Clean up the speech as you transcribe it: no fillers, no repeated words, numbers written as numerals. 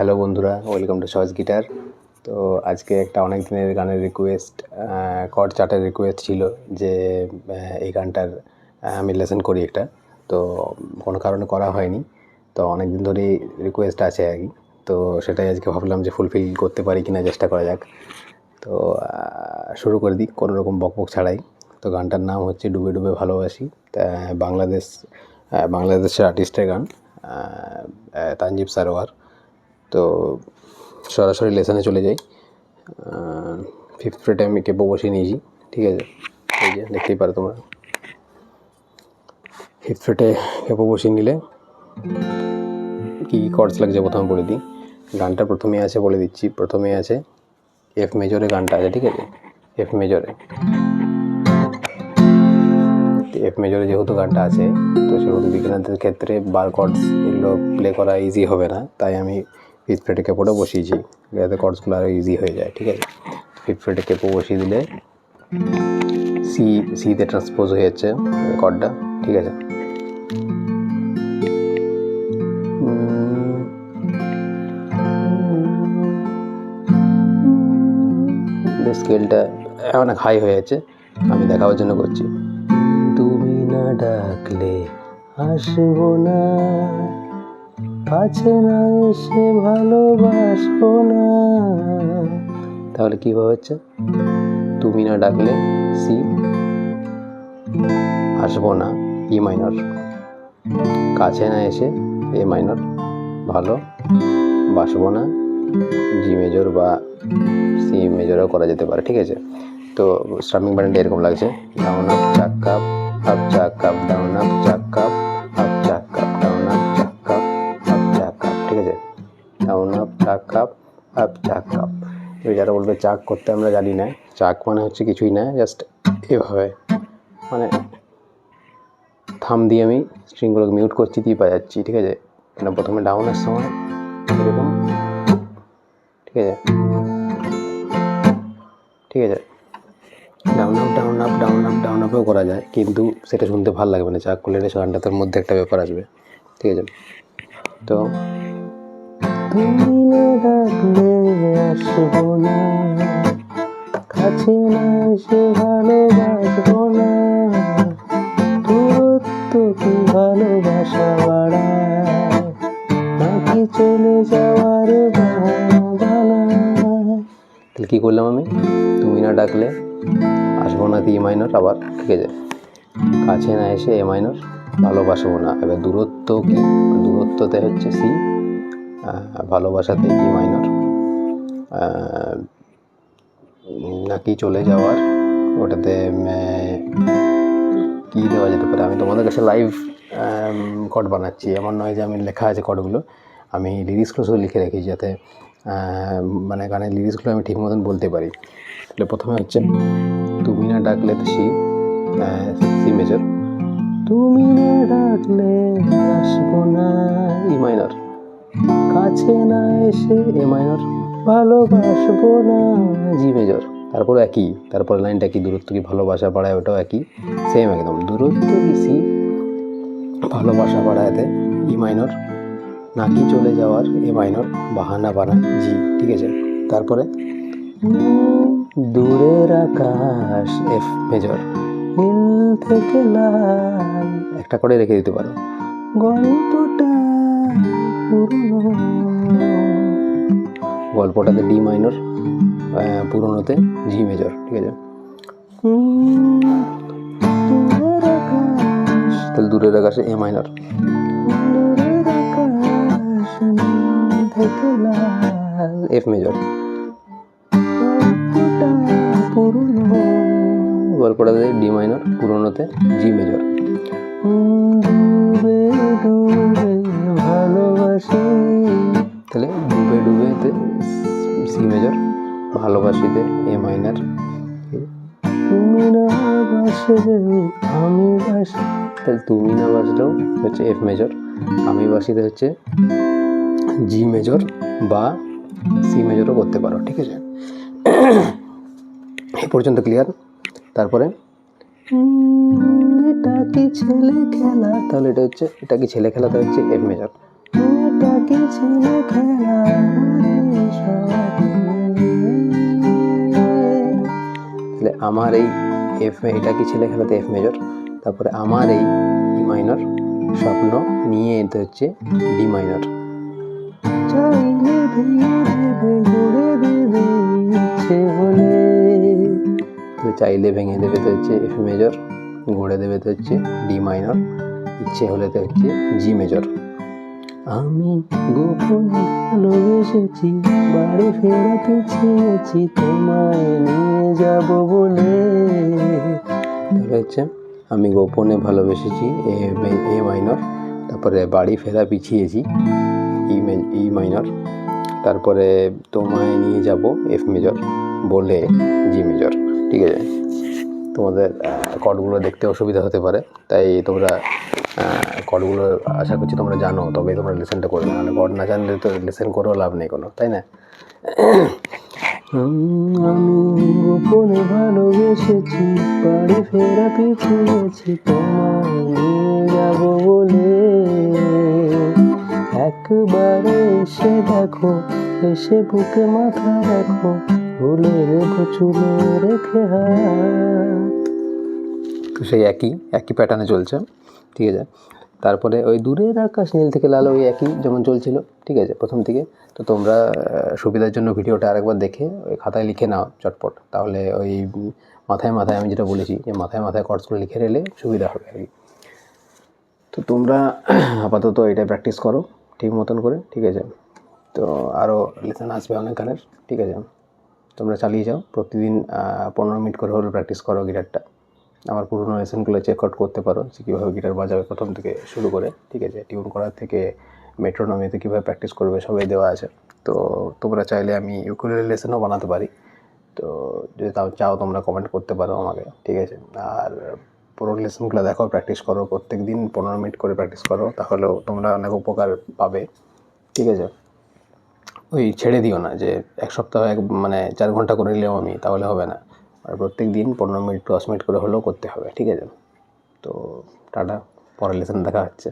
Hello বন্ধুরা, welcome to সহজ guitar. তো আজকে একটা অনেক দিনের গানের রিকোয়েস্ট, কর্ড চার্টের রিকোয়েস্ট ছিল যে এই গানটার আমি লেসন করি একটা। তো কোনো কারণে করা হয়নি, তো অনেক দিন ধরেই রিকোয়েস্ট আছে আর কি। তো সেটাই আজকে ভাবলাম যে ফুলফিল করতে পারি কিনা, চেষ্টা করা যাক। তো শুরু করে দিই কোনো রকম বকবক ছাড়াই। তো গানটার নাম হচ্ছে ডুবে ডুবে ভালোবাসি। বাংলাদেশের আর্টিস্টের গান, তানজিব সারোয়ার। তো সরাসরি লেসনে চলে যাই। ফিফথ ফ্রেটে আমি কেপো বসিয়ে নিয়েছি, ঠিক আছে। এই যে দেখতেই পারো তোমরা, ফিফথ ফ্রেটে কেপো বসিয়ে নিলে কী কী কর্ডস লাগছে প্রথমে বলে দিই। গানটা প্রথমে আছে, বলে দিচ্ছি, প্রথমে আছে এফ মেজরে গানটা আছে, ঠিক আছে। এফ মেজরে যেহেতু গানটা আছে, তো সেহেতু বিগিনারদের ক্ষেত্রে বার কর্ডস এগুলো প্লে করা ইজি হবে না, তাই আমি ফিফথ ফ্রেটে কেপোটা বসিয়েছি যাতে কর্ডসগুলো আরও ইজি হয়ে যায়, ঠিক আছে। ফিফথ ফ্রেটে কেপো বসিয়ে দিলে সিতে ট্রান্সপোজ হয়ে যাচ্ছে কর্ডটা, ঠিক আছে। স্কেলটা অনেক হাই হয়ে যাচ্ছে, আমি দেখাবার জন্য করছি। তুমি না ডাকলে আসবো না, কাছে না এসে ভালোবাসবো না। তাহলে কীভাবে হচ্ছে? তুমি না ডাকলে সি, আসবো না ই মাইনর, কাছে না এসে এ মাইনর, ভালো বাসবো না জি মেজর বা সি মেজরও করা যেতে পারে, ঠিক আছে। তো স্ট্রামিং প্যাটার্নটা এরকম লাগছে, ডাউন আপ চাক কাপ, আপ চাক কাপ, ডাউন আপ চাক কাপ, আপ চাক কাপ, ডাউন আপ চাক কাপ, আপ চাক কাপ, ঠিক আছে। ডাউন আপ চাক কাপ, আপ চাক কাপ। এবার যারা বলবে চাক করতে আমরা জানি না, চাক মানে হচ্ছে কিছুই না, জাস্ট এভাবে মানে থাম দিয়ে আমি স্ট্রিংগুলোকে মিউট করছি, দিয়ে বাজাচ্ছি, ঠিক আছে। মানে প্রথমে ডাউনের সময় এরকম, ঠিক আছে, ঠিক আছে। Down up down up down up down আপেও করা যায়, কিন্তু সেটা শুনতে ভালো লাগবে না। চাক করলে গানটা তার মধ্যে একটা ব্যাপার আসবে, ঠিক আছে। তো তুমি না ডাকলে আসবো না, কাছে না এসে ভালোবাসবো না, দূরত্ব কি ভালোবাসা বাড়ায়, নাকি চলে যাওয়ার বাহানা বানায়। তাহলে কী করলাম আমি? তুমি না ডাকলে আসবো না ই মাইনর আবার, ঠিক আছে। কাছে না এসে এ মাইনর, ভালোবাসবো না। এবার দূরত্ব কি? দূরত্বতে হচ্ছে সি, ভালোবাসাতে ই মাইনর, নাকি চলে যাওয়ার ওটাতে কী দেওয়া যেতে পারে। আমি তোমাদের কাছে লাইভ কর্ড বানাচ্ছি, এমন নয় যে আমি লেখা আছে কর্ডগুলো, আমি লিরিক্সগুলো শুধু লিখে রেখেছি যাতে মানে গানের লিরিক্সগুলো আমি ঠিক মতন বলতে পারি। তাহলে প্রথমে হচ্ছে তুমি না ডাকলে সি মেজর, তুমি না ডাকলে আসবো না ই মাইনর, কাছে না এসে এ মাইনর, ভালোবাসবো না জি মেজর। তারপর একই, তারপর লাইনটা কি? দূরত্ব কি ভালোবাসা বাড়ায়, ওটাও একই, সেম একদম। দূরত্ব কি সি, ভালোবাসা বাড়াতে ই মাইনর, নাকি চলে যাওয়ার এ মাইনর, বাহানা বানা জি, ঠিক আছে। তারপরে দূরের আকাশ এফ মেজর, নীল থেকে লাল, একটা করে রেখে দিতে পারো। গল্পটা পুরনো, গল্পটাতে ডি মাইনর, পুরনোতে জি মেজর, ঠিক আছে। তাহলে দূরের আকাশে এ মাইনর, এফ মেজর, গল্পটাতে ডি মাইনর, পুরনোতে জি মেজর। ভালোবাসি, তাহলে ডুবে ডুবেতে সি মেজর, ভালোবাসিতে এ মাইনর, তুমি না বাসলেও আমি বাসি, তাহলে তুমি না বাসলেও হচ্ছে এফ মেজর, আমি বাসিতে হচ্ছে জি মেজর বা সি মেজরও করতে পারো, ঠিক আছে। এই পর্যন্ত ক্লিয়ার? তারপরে এটা কি ছেলে খেলা, তাহলে এটা কি ছেলে খেলাটা হচ্ছে এফ মেজর, এটা কি ছিল খেলা আমাদের স্বপ্নে। তাহলে আমার এই এফ, এটা কি ছিল খেলাতে এফ মেজর, তারপরে আমার এই ই মাইনর স্বপ্ন নিয়ে এতে হচ্ছে ডি মাইনর। চাইলে ভেঙে দেবে গড়ে দেবে ইচ্ছে হলে, তো চাইলে ভেঙে দেবে তো হচ্ছে এফ মেজর, গড়ে দেবে তো হচ্ছে ডি মাইনর, ইচ্ছে হলে তো হচ্ছে জি মেজর। আমি গোপনে ভালোবেসেছি, বাড়ি ফেরা পিছিয়েছি তোমায় নিয়ে যাব বলে। তাহলে হচ্ছে আমি গোপনে ভালোবেসেছি এ মাইনর, তারপরে বাড়ি ফেরা পিছিয়েছি ই মাইনর, তারপরে তোমায় নিয়ে যাব এফ মেজর বলে জি মেজর। ঠিক আছে, তোমাদের কর্ডগুলো দেখতে অসুবিধা হতে পারে, তাই তোমরা কর্ডগুলো আশা করছি তোমরা জানো, তবে তোমরা লেসেনটা করবে, নাহলে কর্ড না জানলে তো লেসেন করেও লাভ নেই কোনো, তাই না? আমি গোপনে ভালোবেসেছি, বাড়ি ফেরা পিছিয়েছি তোমায় নিয়ে যাব বলে। একবারে এসে দেখো, এসে বুকে মাথা রাখো, ভুলে রেখো চুলে রেখে হাত। তো সেই একই প্যাটার্নে চলছে। ঠিক আছে, তারপরে ওই দূরের আকাশ নীল থেকে লাল, ওই একই যেমন চলছিল। ঠিক আছে, প্রথম থেকে। তো তোমরা সুবিধার জন্য ভিডিওটা আরেকবার দেখে ওই খাতায় লিখে নাও চটপট, তাহলে ওই মাথায় মাথায় আমি যেটা বলেছি যে মাথায় মাথায় কর্ডসগুলো লিখে নিলে সুবিধা হবে আর কি। তো তোমরা আপাতত এটা প্র্যাকটিস করো ঠিক মতন করে। ঠিক আছে, তো আরও লেসন আসবে অনেক গানের। ঠিক আছে, তোমরা চালিয়ে যাও, প্রতিদিন 15 মিনিট করে হলেও প্র্যাকটিস করো গিটারটা। আমার পুরোনো লেসনগুলো চেক আউট করতে পারো যে কীভাবে গিটার বাজাবে প্রথম থেকে শুরু করে। ঠিক আছে, টিউন করার থেকে মেট্রোনমিতে কীভাবে প্র্যাকটিস করবে সবাই দেওয়া আছে। তো তোমরা চাইলে আমি ইউকুলেলে লেসনও বানাতে পারি, তো যদি তাও চাও তোমরা কমেন্ট করতে পারো আমাকে। ঠিক আছে, আর পুরো লেসনগুলো দেখো, প্র্যাকটিস করো, প্রত্যেক দিন 15 মিনিট করে প্র্যাকটিস করো, তাহলেও তোমরা অনেক উপকার পাবে। ঠিক আছে, ওই ছেড়ে দিও না যে এক সপ্তাহ মানে 4 ঘন্টা করে নিলেও আমি, তাহলে হবে না। আর প্রত্যেক দিন 15 মিনিট 10 মিনিট করে হলেও করতে হবে। ঠিক আছে, তো টাটা, পরের লেসন দেখা হচ্ছে।